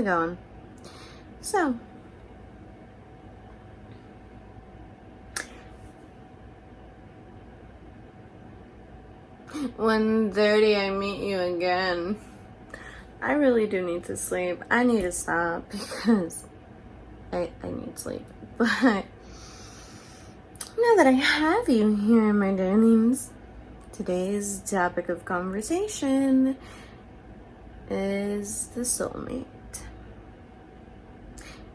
it going? So, 1:30, I meet you again. I really do need to sleep. I need to stop because I need sleep. But now that I have you here, my darlings, today's topic of conversation is the soulmate.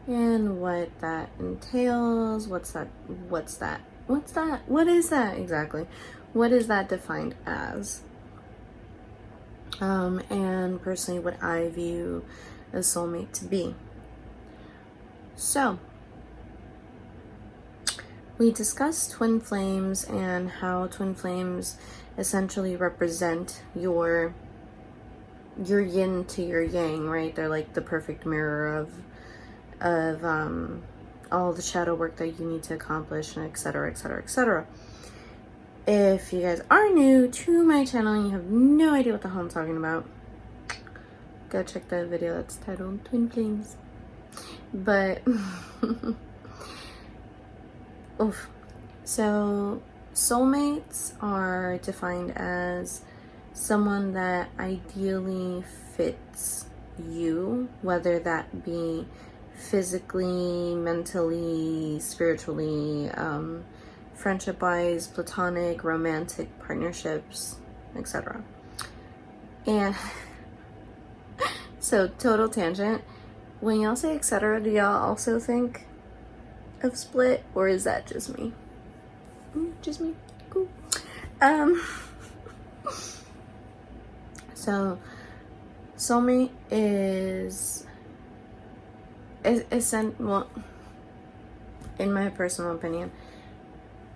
And what that entails, what is that exactly? What is that defined as? And personally what I view a soulmate to be. So, we discussed twin flames and how twin flames essentially represent your yin to your yang, right? They're like the perfect mirror of all the shadow work that you need to accomplish, and etc, etc, etc. If you guys are new to my channel and you have no idea what the hell I'm talking about, go check that video that's titled Twin Flames. But oof. So soulmates are defined as someone that ideally fits you, whether that be physically, mentally, spiritually, friendship-wise, platonic, romantic partnerships, etc. And so, total tangent. When y'all say etc., do y'all also think of split, or is that just me? Just me? Cool. So, soulmate is well, in my personal opinion,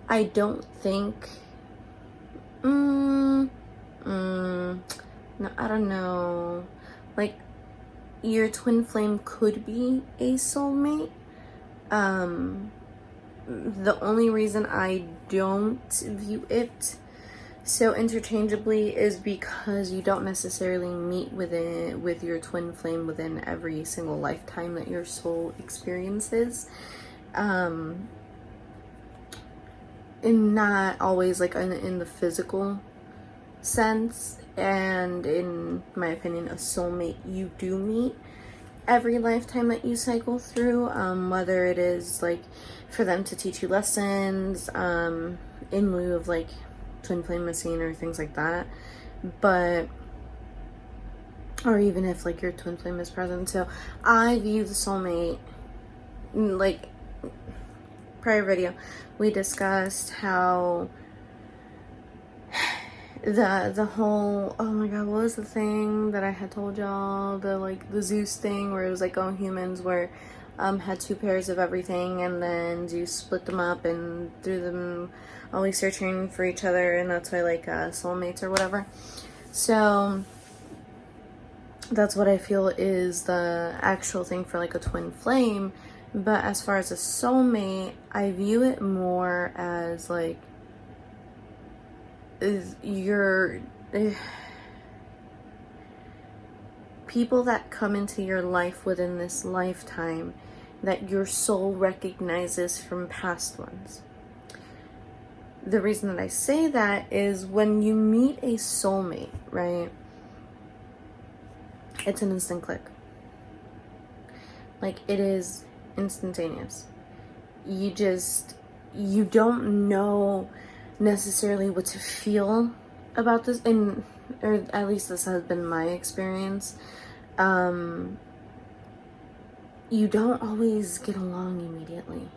I don't think, no, I don't know, like, your twin flame could be a soulmate. The only reason I don't view it so interchangeably is because you don't necessarily meet with your twin flame within every single lifetime that your soul experiences. And not always like in the physical sense. And in my opinion, a soulmate you do meet every lifetime that you cycle through, whether it is like for them to teach you lessons, in lieu of like twin flame missing or things like that, but or even if like your twin flame is present. So I view the soulmate, like prior video we discussed how the whole, oh my god, what was the thing that I had told y'all, the Zeus thing where it was like, oh, humans were had two pairs of everything, and then Zeus split them up and threw them, always searching for each other, and that's why like soulmates or whatever. So that's what I feel is the actual thing for like a twin flame. But as far as a soulmate, I view it more as like your people that come into your life within this lifetime that your soul recognizes from past ones. The reason that I say that is when you meet a soulmate, right? It's an instant click. Like, it is instantaneous. You don't know necessarily what to feel about this, and or at least this has been my experience. You don't always get along immediately,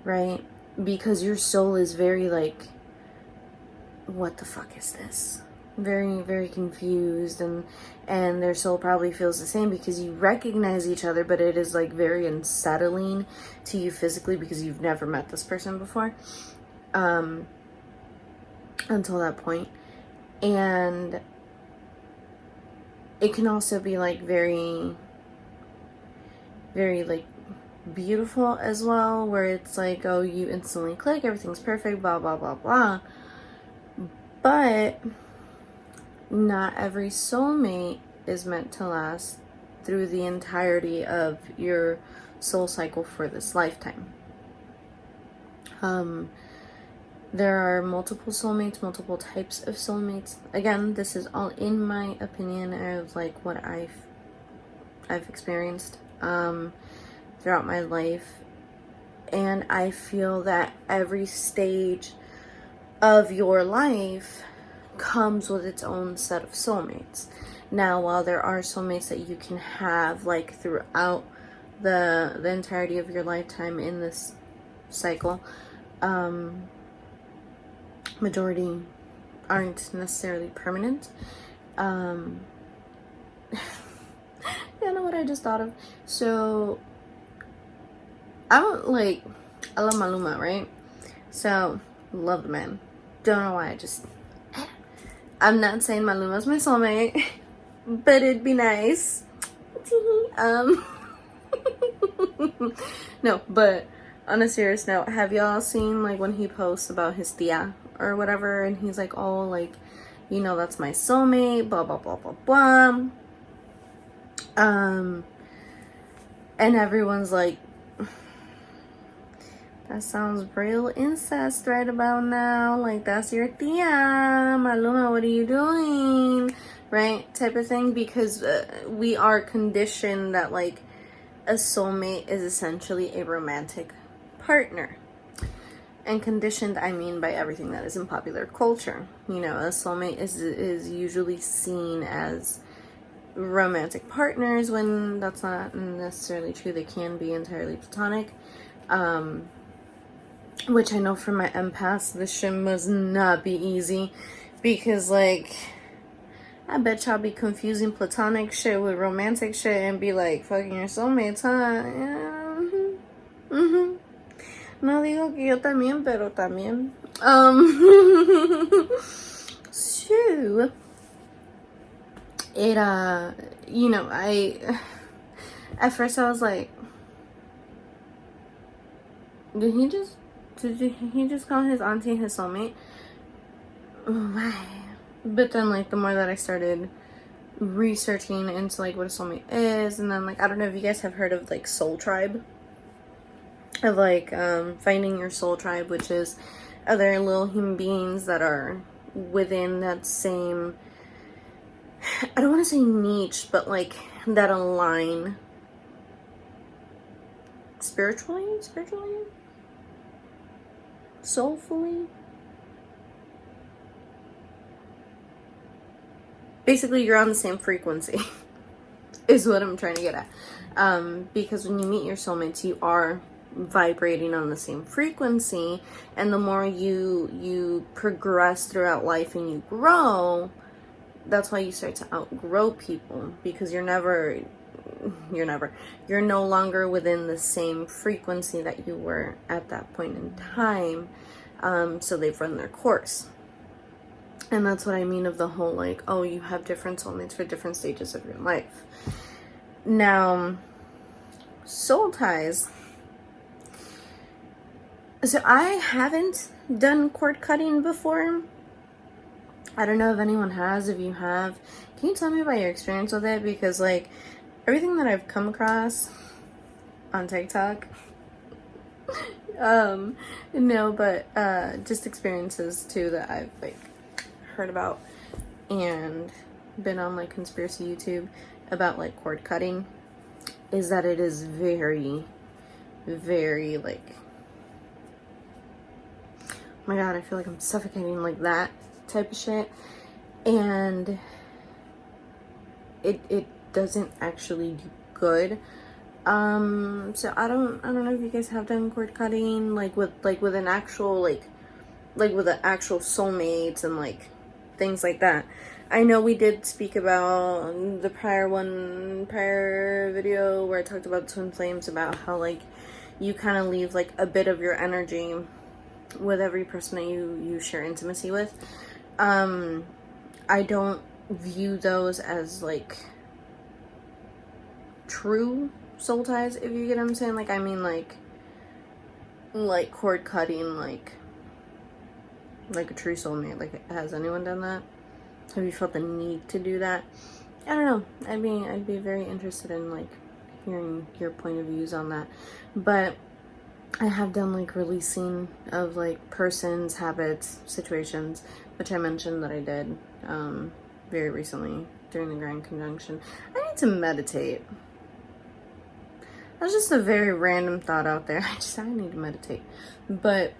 right? Because your soul is very like, what the fuck is this? Very, very confused, and their soul probably feels the same because you recognize each other, but it is like very unsettling to you physically because you've never met this person before, until that point. And it can also be like very, very like beautiful as well, where it's like, oh, you instantly click, everything's perfect, blah blah blah blah. But not every soulmate is meant to last through the entirety of your soul cycle for this lifetime. There are multiple soulmates, multiple types of soulmates. Again, this is all in my opinion of like what I've experienced throughout my life, and I feel that every stage of your life comes with its own set of soulmates. Now, while there are soulmates that you can have like throughout the entirety of your lifetime in this cycle, majority aren't necessarily permanent. You know what I just thought of? So I love Maluma, right? So love the man. Don't know why, I'm not saying Maluma's my soulmate, but it'd be nice. No, but on a serious note, have y'all seen like when he posts about his tia or whatever, and he's like, oh, like, you know, that's my soulmate, blah blah blah blah blah. And everyone's like, that sounds real incest right about now. Like, that's your tia, Maluma, what are you doing? Right? Type of thing. Because we are conditioned that, like, a soulmate is essentially a romantic partner. And conditioned, I mean by everything that is in popular culture. You know, a soulmate is usually seen as romantic partners when that's not necessarily true. They can be entirely platonic. Which I know from my empaths, this shit must not be easy, because like, I bet y'all be confusing platonic shit with romantic shit and be like, fucking your soulmates, huh? Yeah. No digo que yo también, pero también. So, you know, at first I was like, did he just call his auntie his soulmate? Why? But then, like, the more that I started researching into, like, what a soulmate is, and then, like, I don't know if you guys have heard of, like, soul tribe. Of, like, finding your soul tribe, which is other little human beings that are within that same, I don't want to say niche, but, like, that align spiritually? Soulfully? Basically, you're on the same frequency is what I'm trying to get at. Because when you meet your soulmates, you are vibrating on the same frequency, and the more you progress throughout life and you grow, that's why you start to outgrow people, because you're no longer within the same frequency that you were at that point in time. So they've run their course. And that's what I mean of the whole, like, oh, you have different soulmates for different stages of your life. Now, soul ties. So I haven't done cord cutting before. I don't know if anyone has. If you have, can you tell me about your experience with it? Because, like, everything that I've come across on TikTok, no, but just experiences too that I've, like, heard about and been on, like, conspiracy YouTube about, like, cord cutting, is that it is very, very, like, oh my god, I feel like I'm suffocating, like, that type of shit. And it doesn't actually do good. So I don't know if you guys have done cord cutting, like with an actual, like with an actual soulmates and, like, things like that. I know we did speak about the prior video where I talked about twin flames, about how, like, you kind of leave, like, a bit of your energy with every person that you share intimacy with. I don't view those as, like, true soul ties, if you get what I'm saying. Like, I mean, like cord cutting, like a true soulmate. Like, has anyone done that? Have you felt the need to do that? I don't know. I'd be very interested in like hearing your point of views on that. But I have done like releasing of like persons, habits, situations, which I mentioned that I did very recently during the Grand Conjunction. I need to meditate. That's just a very random thought out there. I need to meditate. But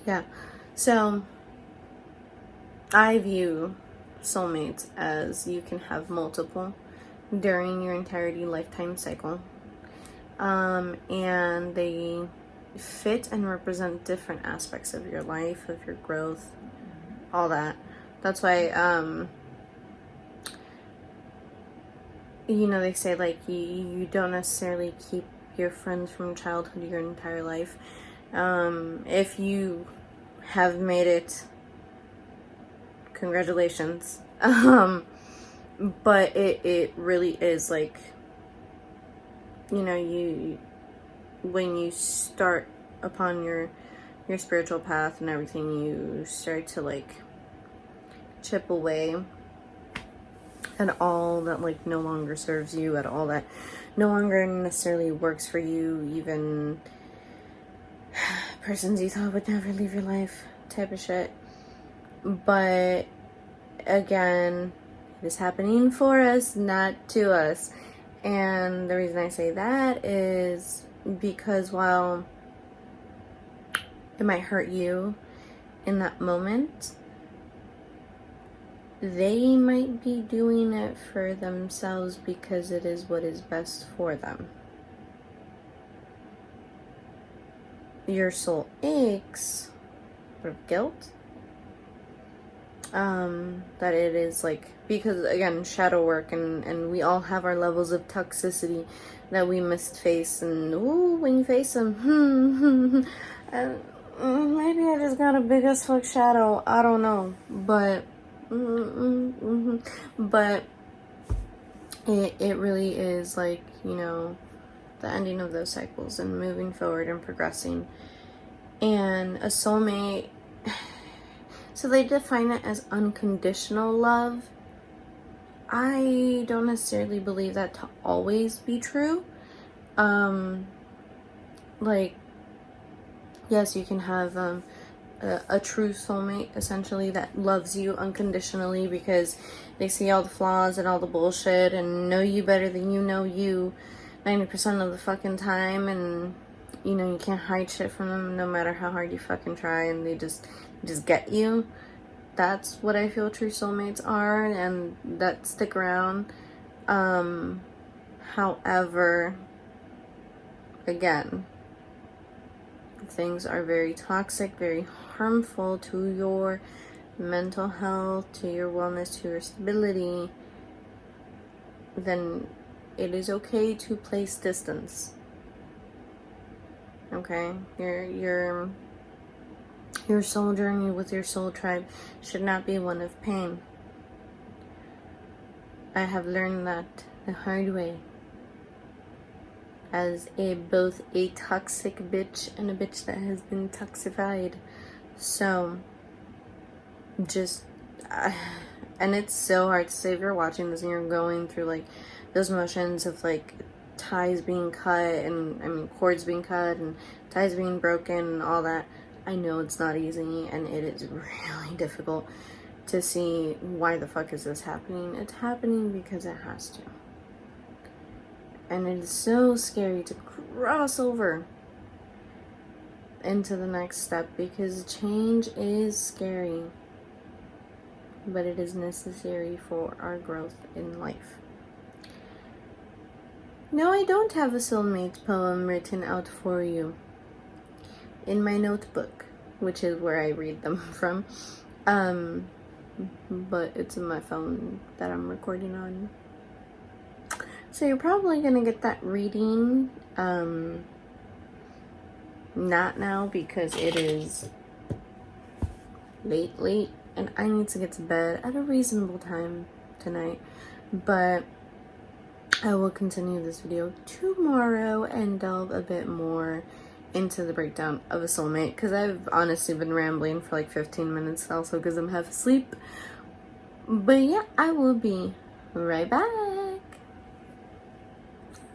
yeah, so I view soulmates as you can have multiple during your entirety lifetime cycle. And they fit and represent different aspects of your life, of your growth, all that. That's why, you know, they say like you don't necessarily keep your friends from childhood your entire life. If you have made it, congratulations. But it really is like, you know, when you start upon your spiritual path and everything, you start to like chip away at all that like no longer serves you, at all that no longer necessarily works for you, even persons you thought would never leave your life type of shit. But again, it is happening for us, not to us. And the reason I say that is because while it might hurt you in that moment, they might be doing it for themselves because it is what is best for them. Your soul aches out of guilt. That it is like, because again, shadow work, and we all have our levels of toxicity that we must face, and ooh, when you face them, maybe I just got a big as fuck shadow, I don't know, but but it really is like, you know, the ending of those cycles and moving forward and progressing. And a soulmate, so they define it as unconditional love. I don't necessarily believe that to always be true. Like, yes, you can have a true soulmate, essentially, that loves you unconditionally because they see all the flaws and all the bullshit and know you better than you know you 90% of the fucking time, and you know, you can't hide shit from them no matter how hard you fucking try, and they just get you. That's what I feel true soulmates are, and that stick around. However, again, things are very toxic, very harmful to your mental health, to your wellness, to your stability, then it is okay to place distance. Okay? Your soul journey with your soul tribe should not be one of pain. I have learned that the hard way, as both a toxic bitch and a bitch that has been toxified. So just and it's so hard to say if you're watching this and you're going through like those motions of like ties being cut, and I mean cords being cut and ties being broken and all that. I know it's not easy, and it is really difficult to see why the fuck is this happening. It's happening because it has to. And it is so scary to cross over into the next step, because change is scary, but it is necessary for our growth in life. No, I don't have a soulmate poem written out for you in my notebook, which is where I read them from. But it's in my phone that I'm recording on. So you're probably gonna get that reading, not now, because it is late, and I need to get to bed at a reasonable time tonight. But I will continue this video tomorrow and delve a bit more into the breakdown of a soulmate, because I've honestly been rambling for like 15 minutes also because I'm half asleep. But yeah, I will be right back.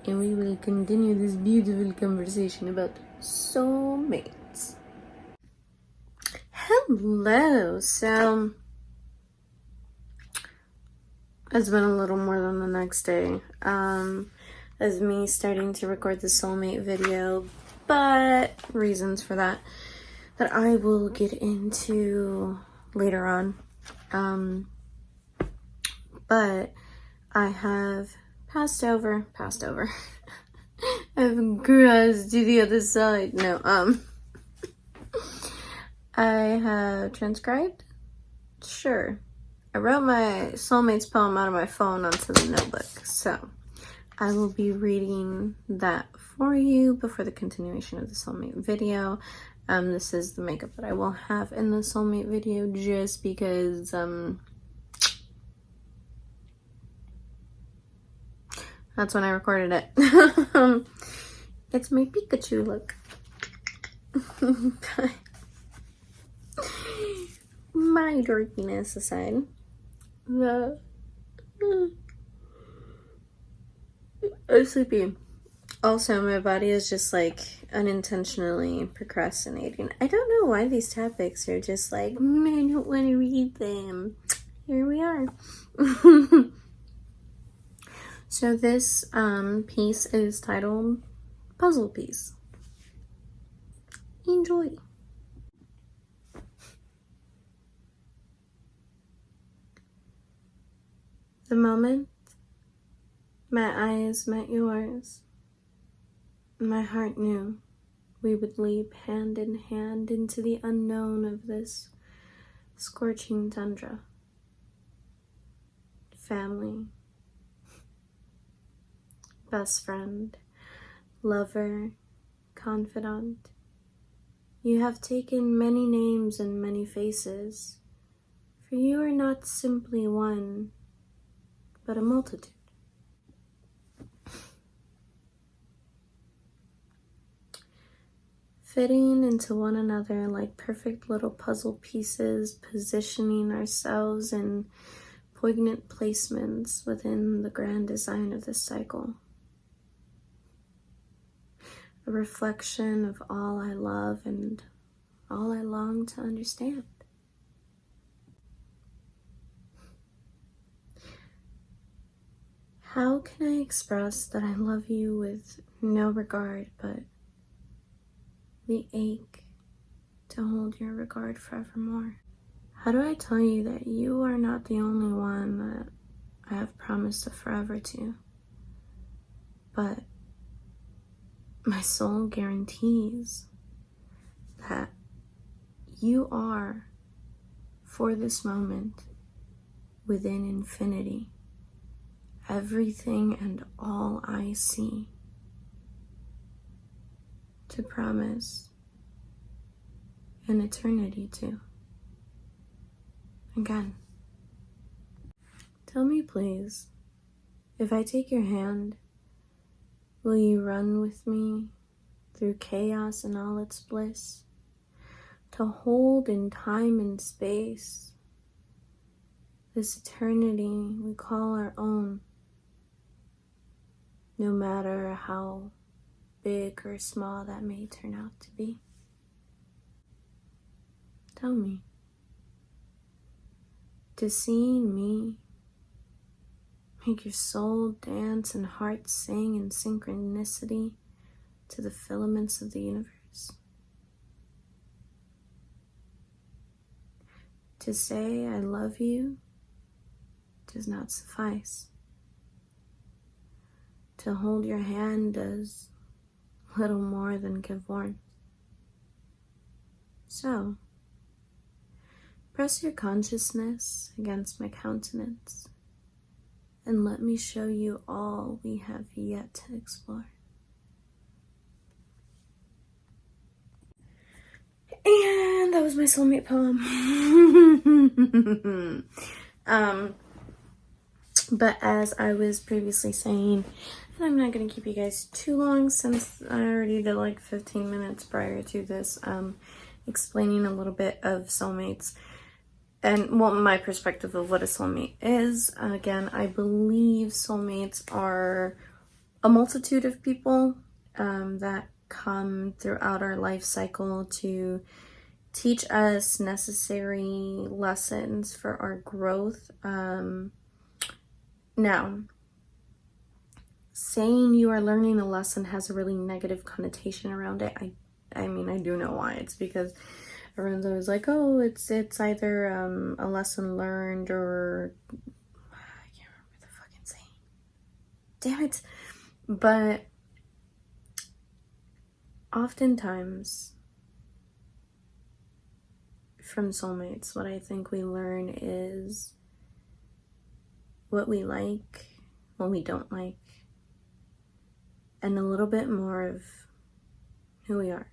And we will continue this beautiful conversation about soulmates. Hello. So, it's been a little more than the next day. As me starting to record the soulmate video, but reasons for that I will get into later on. But I have passed over. I've crossed to the other side. No, I have transcribed. Sure. I wrote my soulmates poem out of my phone onto the notebook, so I will be reading that for you before the continuation of the soulmate video. This is the makeup that I will have in the soulmate video just because, that's when I recorded it. It's my Pikachu look. My dorkiness aside, I'm sleepy. Also, my body is just like unintentionally procrastinating. I don't know why these topics are just like, I don't want to read them. Here we are. So this piece is titled Puzzle Piece. Enjoy. The moment my eyes met yours, my heart knew we would leap hand in hand into the unknown of this scorching tundra. Family, best friend, lover, confidant. You have taken many names and many faces, for you are not simply one, but a multitude. Fitting into one another like perfect little puzzle pieces, positioning ourselves in poignant placements within the grand design of this cycle. A reflection of all I love and all I long to understand. How can I express that I love you with no regard but the ache to hold your regard forevermore? How do I tell you that you are not the only one that I have promised a forever to, but my soul guarantees that you are, for this moment, within infinity, everything and all I see, to promise an eternity to. Again, tell me please, if I take your hand, will you run with me through chaos and all its bliss, to hold in time and space this eternity we call our own, no matter how big or small that may turn out to be? Tell me, does seeing me make your soul dance and heart sing in synchronicity to the filaments of the universe? To say I love you does not suffice. To hold your hand does little more than give warmth. So, press your consciousness against my countenance and let me show you all we have yet to explore. And that was my soulmate poem. But as I was previously saying, and I'm not going to keep you guys too long since I already did like 15 minutes prior to this, explaining a little bit of soulmates. and well, my perspective of what a soulmate is, again, I believe soulmates are a multitude of people that come throughout our life cycle to teach us necessary lessons for our growth. Now, saying you are learning a lesson has a really negative connotation around it. I mean, I do know why. It's because everyone's always like, oh, it's either a lesson learned or I can't remember the fucking saying. Damn it. But oftentimes from soulmates, what I think we learn is what we like, what we don't like, and a little bit more of who we are.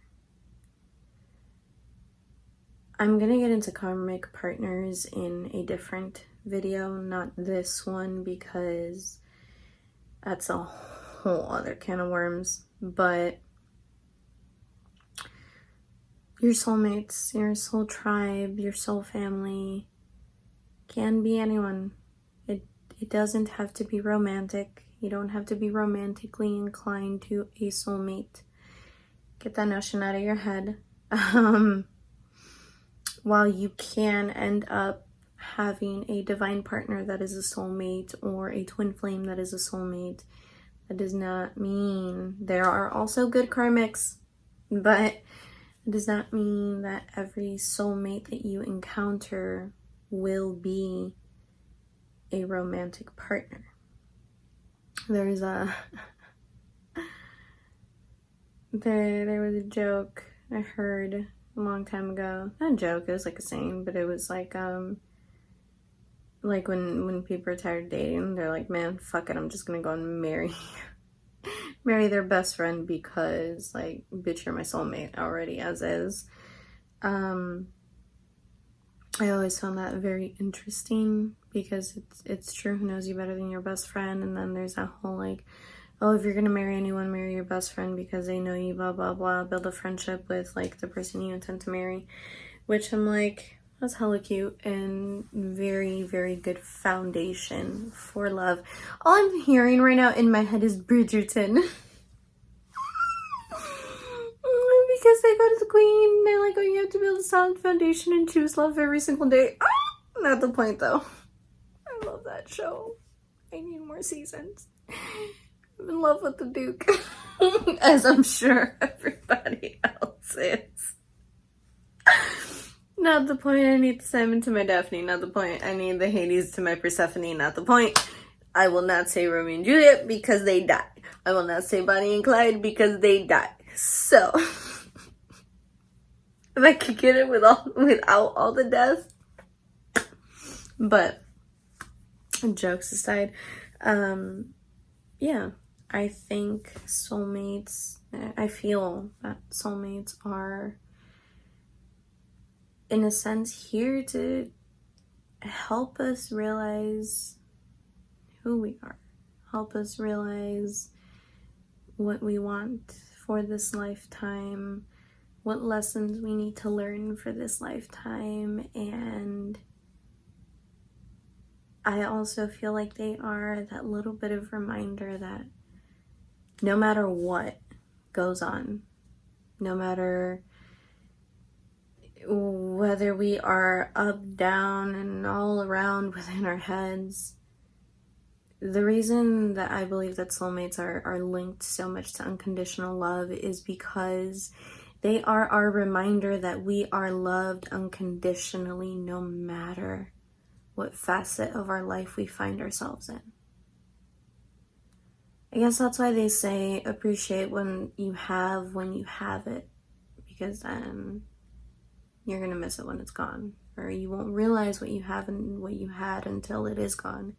I'm gonna get into karmic partners in a different video, not this one, because that's a whole other can of worms. But your soulmates, your soul tribe, your soul family can be anyone. It doesn't have to be romantic. You don't have to be romantically inclined to a soulmate. Get that notion out of your head. While you can end up having a divine partner that is a soulmate or a twin flame that is a soulmate, that does not mean there are also good karmics, but it does not mean that every soulmate that you encounter will be a romantic partner. There's there was a joke I heard a long time ago. Not a joke, it was like a saying, but it was like when people are tired of dating, they're like, man, fuck it, I'm just gonna go and marry their best friend because, like, bitch, you're my soulmate already as is. I always found that very interesting because it's true. Who knows you better than your best friend? And then there's that whole like, oh, if you're gonna marry anyone, marry your best friend because they know you, blah blah blah. Build a friendship with like the person you intend to marry, which I'm like, that's hella cute and very, very good foundation for love. All I'm hearing right now in my head is Bridgerton. Because they go to the queen, they're like, oh, you have to build a solid foundation and choose love every single day. Not the point, though. I love that show. I need more seasons. I'm in love with the Duke. As I'm sure everybody else is. Not the point. I need the Simon to my Daphne. Not the point. I need the Hades to my Persephone. Not the point. I will not say Romeo and Juliet because they die. I will not say Bonnie and Clyde because they die. So... if I could get it without all the death. But jokes aside, yeah, I think soulmates, I feel that soulmates are, in a sense, here to help us realize who we are, help us realize what we want for this lifetime, what lessons we need to learn for this lifetime. And I also feel like they are that little bit of reminder that no matter what goes on, no matter whether we are up, down, and all around within our heads, the reason that I believe that soulmates are linked so much to unconditional love is because they are our reminder that we are loved unconditionally no matter what facet of our life we find ourselves in. I guess that's why they say appreciate when you have it, because then you're gonna miss it when it's gone, or you won't realize what you have and what you had until it is gone.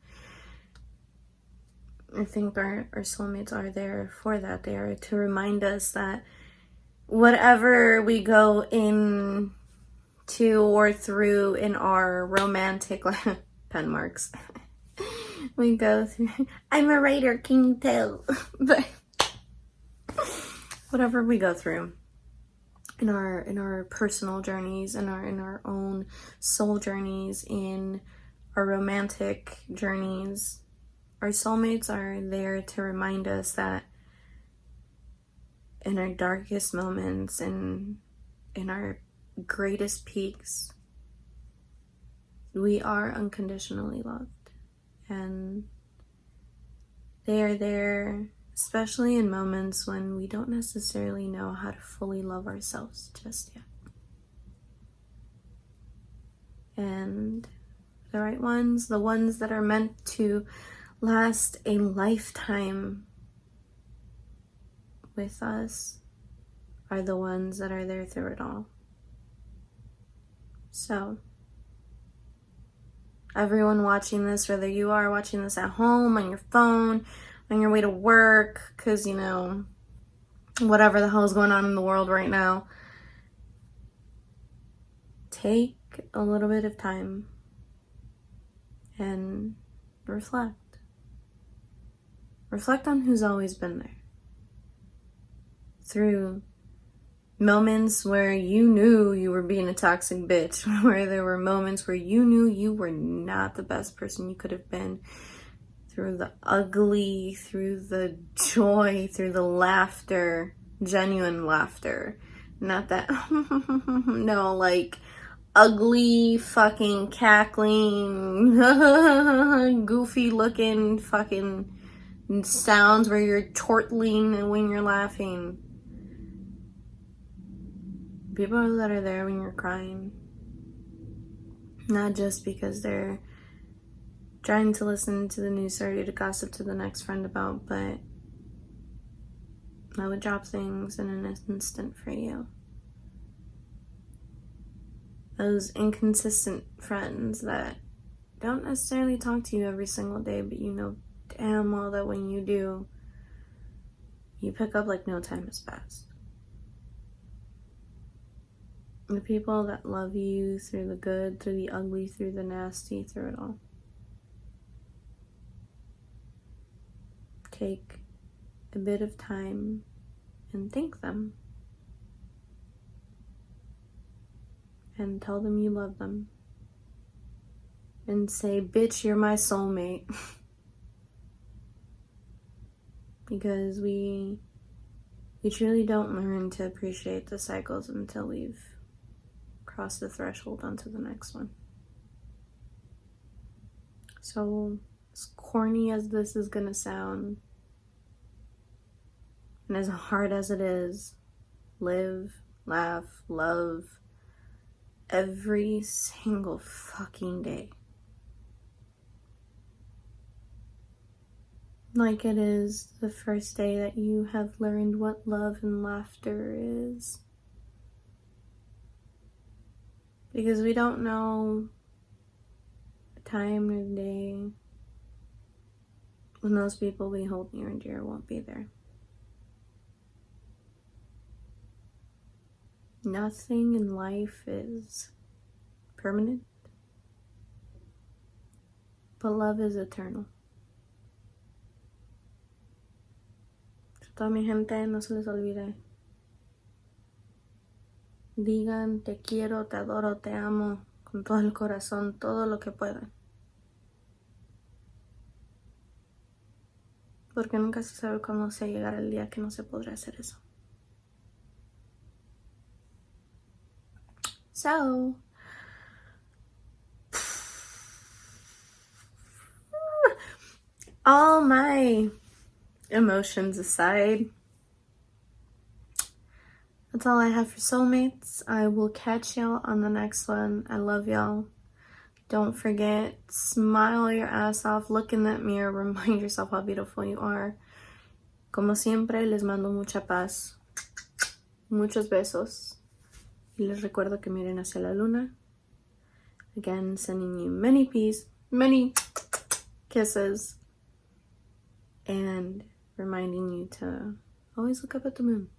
I think our soulmates are there for that. They are to remind us that whatever we go into or through in our romantic pen marks, we go through. I'm a writer, can you tell? But whatever we go through in our personal journeys, in our own soul journeys, in our romantic journeys. Our soulmates are there to remind us that in our darkest moments and in our greatest peaks, we are unconditionally loved. And they are there, especially in moments when we don't necessarily know how to fully love ourselves just yet. And the right ones, the ones that are meant to last a lifetime with us, are the ones that are there through it all. So, everyone watching this, whether you are watching this at home, on your phone, on your way to work, because, you know, whatever the hell is going on in the world right now, take a little bit of time and reflect. Reflect on who's always been there. Through moments where you knew you were being a toxic bitch, where there were moments where you knew you were not the best person you could have been, through the ugly, through the joy, through the laughter, genuine laughter, not that no, like ugly fucking cackling goofy looking fucking sounds where you're chortling when you're laughing. People that are there when you're crying, not just because they're trying to listen to the news story to gossip to the next friend about, but I would drop things in an instant for you. Those inconsistent friends that don't necessarily talk to you every single day, but you know damn well that when you do, you pick up like no time has passed. The people that love you through the good, through the ugly, through the nasty, through it all. Take a bit of time and thank them. And tell them you love them. And say, bitch, you're my soulmate. Because we truly don't learn to appreciate the cycles until we've crossed the threshold onto the next one. So, as corny as this is gonna sound, and as hard as it is, live, laugh, love every single fucking day. Like it is the first day that you have learned what love and laughter is. Because we don't know the time or the day when those people we hold near and dear won't be there. Nothing in life is permanent, but love is eternal. So, toda mi gente, no se les olvide. Digan te quiero, te adoro, te amo con todo el corazón, todo lo que puedan. Porque nunca se sabe cuándo se llegará el día que no se podrá hacer eso. So, all my emotions aside, that's all I have for Soulmates. I will catch y'all on the next one. I love y'all. Don't forget, smile your ass off, look in that mirror, remind yourself how beautiful you are. Como siempre, les mando mucha paz, muchos besos. Y les recuerdo que miren hacia la luna. Again, sending you many peace, many kisses, and reminding you to always look up at the moon.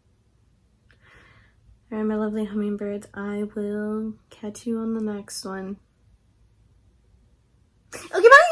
Alright, my lovely hummingbirds, I will catch you on the next one. Okay, bye!